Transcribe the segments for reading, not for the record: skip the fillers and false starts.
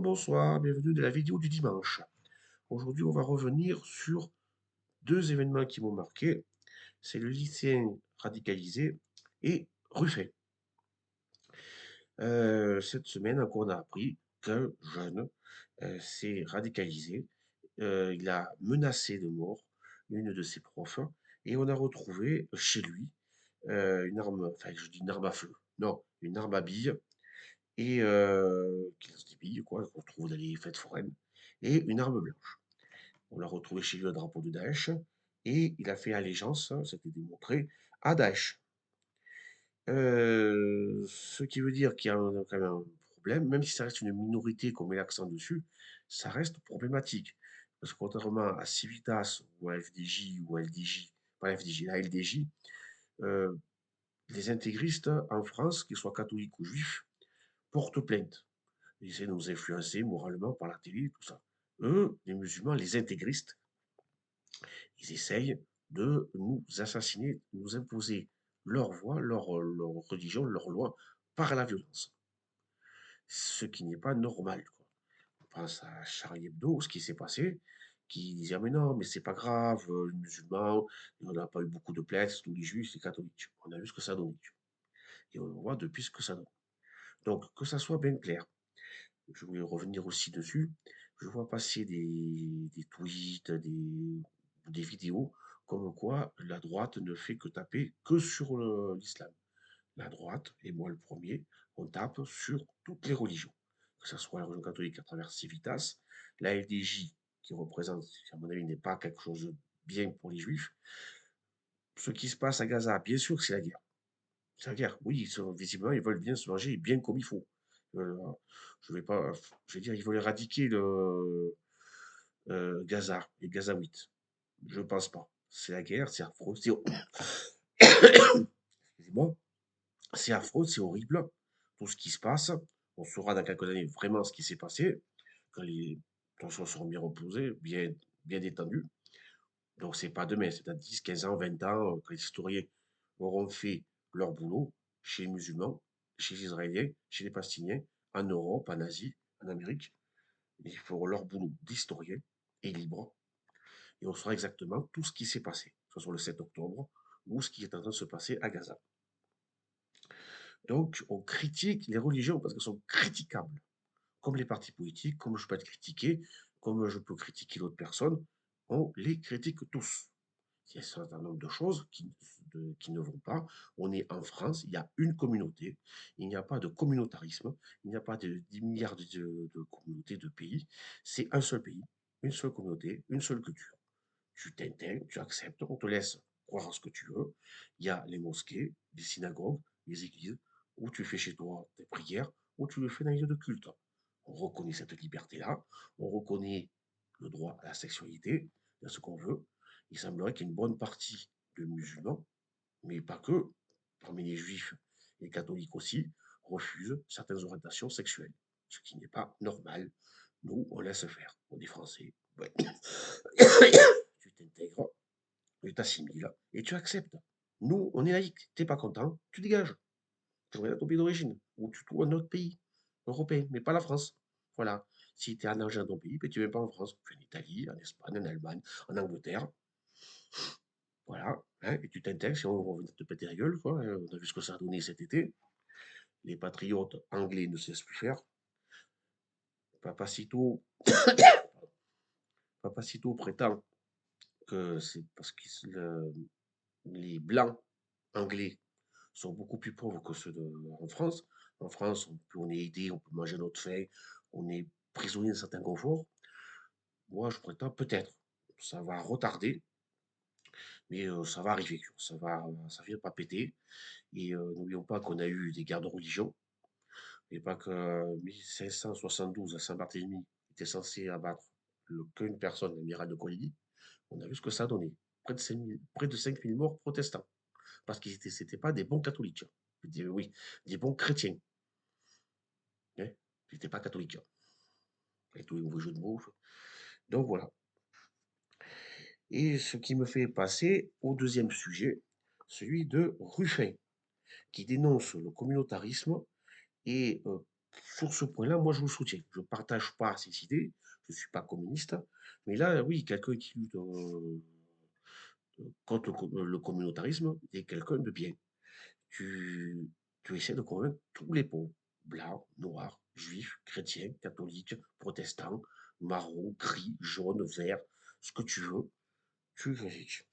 Bonsoir, bienvenue dans la vidéo du dimanche. Aujourd'hui, on va revenir sur deux événements qui m'ont marqué. C'est le lycéen radicalisé et Ruffin. Cette semaine, on a appris qu'un jeune s'est radicalisé. Il a menacé de mort une de ses profs et on a retrouvé chez lui une arme, enfin je dis une arme à feu, non, une arme à billes et qui lance des billes, quoi, qu'on trouve dans les fêtes foraines, et une arme blanche. On l'a retrouvé chez lui un drapeau de Daesh et il a fait allégeance, hein, c'était démontré, à Daesh. Ce qui veut dire qu'il y a quand même un problème, même si ça reste une minorité qu'on met l'accent dessus, ça reste problématique. Parce que contrairement à Civitas ou à FDJ ou à LDJ, pas la FDJ, la LDJ, euh, les intégristes en France, qu'ils soient catholiques ou juifs, portent plainte. Ils essaient de nous influencer moralement par la télé, tout ça. Eux, les musulmans, les intégristes, ils essayent de nous assassiner, de nous imposer leur voix, leur religion, leur loi par la violence. Ce qui n'est pas normal, quoi. On pense à Charlie Hebdo, ce qui s'est passé, qui disait: «Ah mais non, mais c'est pas grave, les musulmans, on n'a pas eu beaucoup de plaintes, c'est tous les juifs, les catholiques.» On a vu ce que ça donne. Et on voit depuis ce que ça donne. Donc, que ça soit bien clair, je voulais revenir aussi dessus. Je vois passer des tweets, des vidéos, comme quoi la droite ne fait que taper que sur l'islam. La droite, et moi le premier, on tape sur toutes les religions. Que ce soit la religion catholique à travers Civitas, la LDJ, qui représente, à mon avis, n'est pas quelque chose de bien pour les juifs. Ce qui se passe à Gaza, bien sûr que c'est la guerre. C'est la guerre. Oui, visiblement, ils veulent bien se manger bien comme il faut. Euh, je vais pas, je vais dire, ils veulent éradiquer Gaza, les Gazaouites. Je pense pas. C'est la guerre, c'est affreux, excusez-moi, c'est affreux, c'est horrible. Tout ce qui se passe, on saura dans quelques années vraiment ce qui s'est passé quand les tensions seront bien reposées, bien détendues. Donc c'est pas demain, c'est dans 10, 15 ans, 20 ans, quand les historiens auront fait leur boulot chez les musulmans, chez les Israéliens, chez les Palestiniens, en Europe, en Asie, en Amérique. Ils feront leur boulot d'historien et libre, et on saura exactement tout ce qui s'est passé, que ce soit le 7 octobre ou ce qui est en train de se passer à Gaza. Donc on critique les religions parce qu'elles sont critiquables, comme les partis politiques, comme je peux être critiqué, comme je peux critiquer d'autres personnes, on les critique tous. Il y a un certain nombre de choses qui ne vont pas. On est en France, il y a une communauté, il n'y a pas de communautarisme, il n'y a pas de 10 milliards de communautés, de pays. C'est un seul pays, une seule communauté, une seule culture. Tu t'intègres, tu acceptes, on te laisse croire en ce que tu veux. Il y a les mosquées, les synagogues, les églises, où tu fais chez toi tes prières, où tu le fais dans les lieux de culte. On reconnaît cette liberté-là, on reconnaît le droit à la sexualité, à ce qu'on veut. Il semblerait qu'il y ait une bonne partie de musulmans, mais pas que, parmi les juifs et les catholiques aussi, refusent certaines orientations sexuelles, ce qui n'est pas normal. Nous, on laisse faire. On est français. Ouais. Tu t'intègres, tu t'assimiles et tu acceptes. Nous, on est laïque. T'es pas content, tu dégages. Tu reviens à ton pays d'origine ou tu trouves un autre pays européen, mais pas la France. Voilà. Si tu es en danger dans ton pays, ben, tu ne viens pas en France. Tu es en Italie, en Espagne, en Allemagne, en Angleterre. Voilà. Hein, et tu t'intègres si on veut te péter la gueule. Quoi. On a vu ce que ça a donné cet été. Les patriotes anglais ne cessent plus faire. Papacito, Papacito prétend que c'est parce que les blancs anglais sont beaucoup plus pauvres que ceux en France. En France, on est aidé, on peut manger notre faim, on est prisonnier d'un certain confort. Moi, je prétends peut-être. Ça va retarder, mais ça va arriver. Ça vient pas péter. Et n'oublions pas qu'on a eu des guerres de religion. Et pas que 1572 à Saint-Barthélemy était censé abattre qu'une personne, l'amiral de Coligny. On a vu ce que ça a donné. Près de 5000 morts protestants. Parce qu'ils n'étaient pas des bons catholiques. Oui, des bons chrétiens. Hein. Ils n'étaient pas catholiques. Et tous les mauvais jeux de mots. Donc voilà. Et ce qui me fait passer au deuxième sujet, celui de Ruffin, qui dénonce le communautarisme et sur ce point-là, moi, je vous soutiens. Je ne partage pas ces idées, je ne suis pas communiste, mais là, oui, quelqu'un qui lutte contre le communautarisme est quelqu'un de bien. Tu, tu essaies de convaincre tous les pauvres, blancs, noirs, juifs, chrétiens, catholiques, protestants, marrons, gris, jaunes, verts, ce que tu veux, tu vérifies.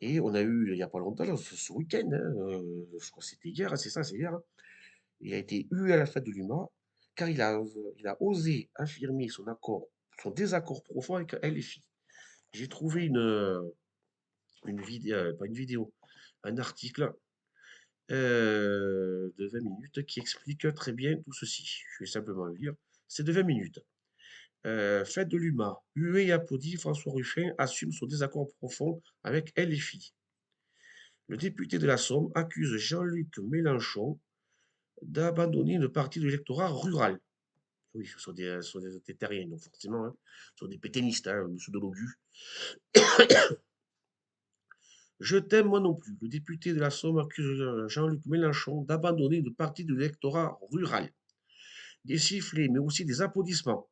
Et on a eu, il n'y a pas longtemps, là, ce week-end, hein, je crois que c'était hier, hein, c'est ça, c'est hier, hein, il a été hué à la fête de l'UMA, car il a osé affirmer son accord, son désaccord profond avec LFI. J'ai trouvé une vidéo, pas une vidéo, un article de 20 minutes qui explique très bien tout ceci. Je vais simplement le lire. C'est de 20 minutes. Fête de l'UMA. Hué et applaudi, François Ruffin assume son désaccord profond avec LFI. Le député de la Somme accuse Jean-Luc Mélenchon d'abandonner une partie de l'électorat rural. Oui, ce sont des terriens, donc forcément, hein. Ce sont des pétainistes, hein, monsieur Delogu. Je t'aime moi non plus. Le député de la Somme accuse Jean-Luc Mélenchon d'abandonner une partie de l'électorat rural. Des sifflets, mais aussi des applaudissements.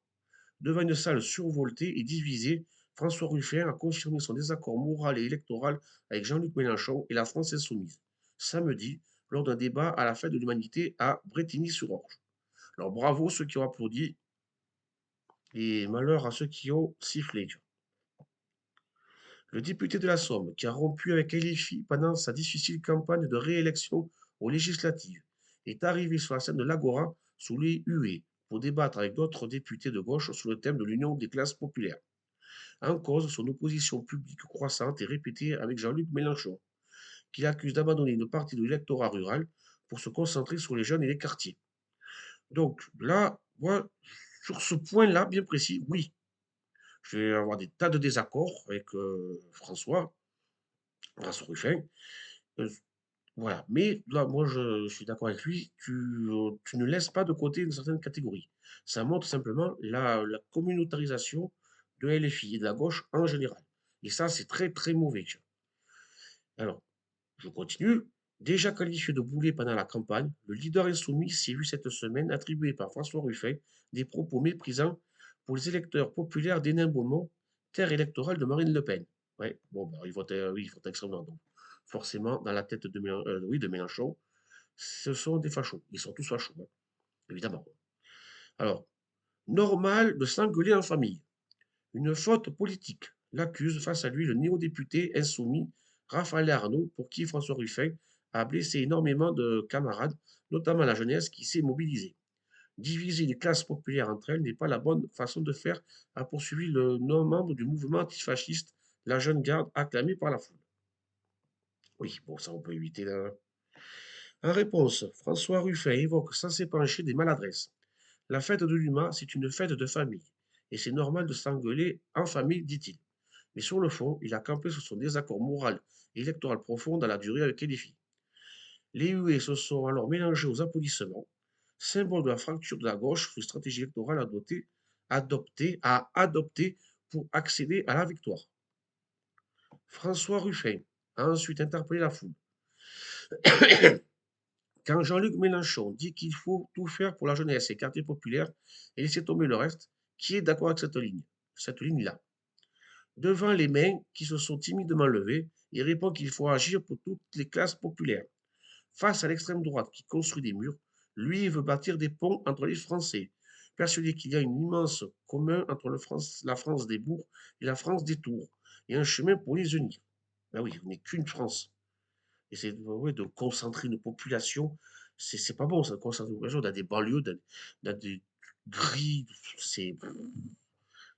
Devant une salle survoltée et divisée, François Ruffin a confirmé son désaccord moral et électoral avec Jean-Luc Mélenchon et la France insoumise, samedi, lors d'un débat à la fête de l'humanité à Brétigny-sur-Orge. Alors bravo ceux qui ont applaudi et malheur à ceux qui ont sifflé. Le député de la Somme, qui a rompu avec LFI pendant sa difficile campagne de réélection aux législatives, est arrivé sur la scène de l'Agora sous les huées pour débattre avec d'autres députés de gauche sur le thème de l'union des classes populaires. En cause, son opposition publique croissante et répétée avec Jean-Luc Mélenchon, qu'il accuse d'abandonner une partie de l'électorat rural pour se concentrer sur les jeunes et les quartiers. Donc là, moi, sur ce point-là, bien précis, oui, je vais avoir des tas de désaccords avec François Ruffin. Euh, voilà. Mais là, moi, je suis d'accord avec lui. Tu ne laisses pas de côté une certaine catégorie. Ça montre simplement la communautarisation de LFI et de la gauche en général. Et ça, c'est très, très mauvais. Alors, je continue. Déjà qualifié de boulet pendant la campagne, le leader insoumis s'est vu cette semaine attribuer par François Ruffin des propos méprisants pour les électeurs populaires d'Hénin-Beaumont, terre électorale de Marine Le Pen. Ouais, bon, bah, oui, ils votent extrêmement. Donc, forcément, dans la tête oui, de Mélenchon, ce sont des fachos. Ils sont tous fachos, hein, évidemment. Alors, normal de s'engueuler en famille. Une faute politique l'accuse face à lui le néo-député insoumis Raphaël Arnaud, pour qui François Ruffin a blessé énormément de camarades, notamment la jeunesse qui s'est mobilisée. Diviser les classes populaires entre elles n'est pas la bonne façon de faire, a poursuivi le non-membre du mouvement antifasciste, la jeune garde acclamée par la foule. Oui, bon, ça on peut éviter. En réponse, François Ruffin évoque sans s'épancher des maladresses. La fête de l'UMA, c'est une fête de famille, et c'est normal de s'engueuler en famille, dit-il. Mais sur le fond, il a campé sur son désaccord moral et électoral profond dans la durée avec Kadhafi. Les huées se sont alors mélangés aux applaudissements, symbole de la fracture de la gauche sur une stratégie électorale adoptée pour accéder à la victoire. François Ruffin a ensuite interpellé la foule. Quand Jean-Luc Mélenchon dit qu'il faut tout faire pour la jeunesse et les quartiers populaires et laisser tomber le reste, qui est d'accord avec cette ligne? Cette ligne-là. Devant les mains qui se sont timidement levées, il répond qu'il faut agir pour toutes les classes populaires. Face à l'extrême droite qui construit des murs, lui veut bâtir des ponts entre les Français, persuadé qu'il y a un immense commun entre la France des bourgs et la France des tours, et un chemin pour les unir. Ben oui, on n'est qu'une France. Et c'est ouais, de concentrer une population, c'est pas bon, ça, de concentrer une population dans des banlieues, dans des grilles, c'est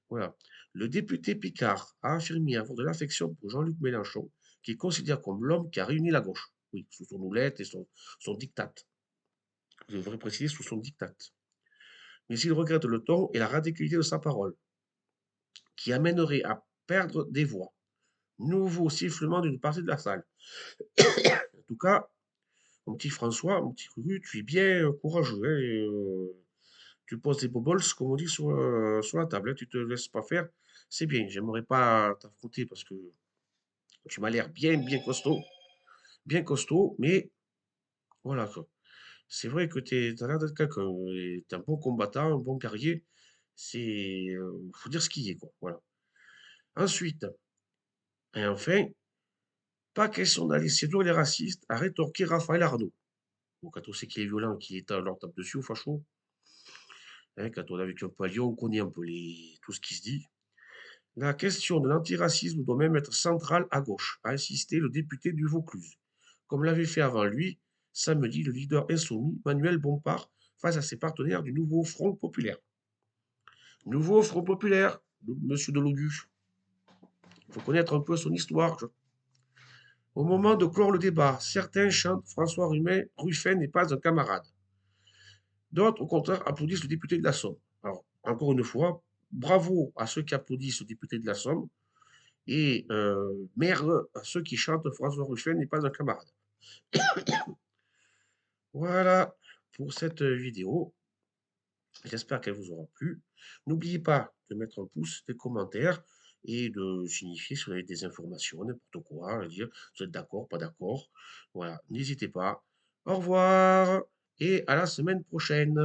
voilà. Le député Picard a affirmé avoir de l'affection pour Jean-Luc Mélenchon, qu'il considère comme l'homme qui a réuni la gauche. Oui, sous son houlette et son diktat. Je devrais préciser sous son diktat. Mais il regrette le ton et la radicalité de sa parole, qui amènerait à perdre des voix. Nouveau sifflement d'une partie de la salle. En tout cas, mon petit François, mon petit Ruru, tu es bien courageux, hein, et, tu poses des boboles, comme on dit, sur la table, hein, tu te laisses pas faire. C'est bien, j'aimerais pas t'affronter parce que tu m'as l'air bien, bien costaud, mais voilà quoi. C'est vrai que tu as l'air d'être quelqu'un, et tu un bon combattant, un bon guerrier. Faut dire ce qui est, quoi, voilà. Ensuite, et enfin, pas question d'aller séduire les racistes, a rétorqué Raphaël Arnaud. Bon, quand on sait qu'il est violent, qu'il est à leur tape dessus aux fachos, hein, quand on a vécu un peu à Lyon, on connaît un peu tout ce qui se dit. La question de l'antiracisme doit même être centrale à gauche, a insisté le député du Vaucluse. Comme l'avait fait avant lui, samedi, le leader insoumis, Manuel Bompard, face à ses partenaires du nouveau Front populaire. Nouveau Front populaire, monsieur Delogu. Il faut connaître un peu son histoire. Au moment de clore le débat, certains chantent François Ruffin n'est pas un camarade. D'autres, au contraire, applaudissent le député de la Somme. Alors, encore une fois, bravo à ceux qui applaudissent le député de la Somme et merde à ceux qui chantent François Ruffin n'est pas un camarade. Voilà pour cette vidéo. J'espère qu'elle vous aura plu. N'oubliez pas de mettre un pouce, des commentaires et de signifier si vous avez des informations, n'importe quoi, à dire si vous êtes d'accord, pas d'accord. Voilà, n'hésitez pas. Au revoir et à la semaine prochaine.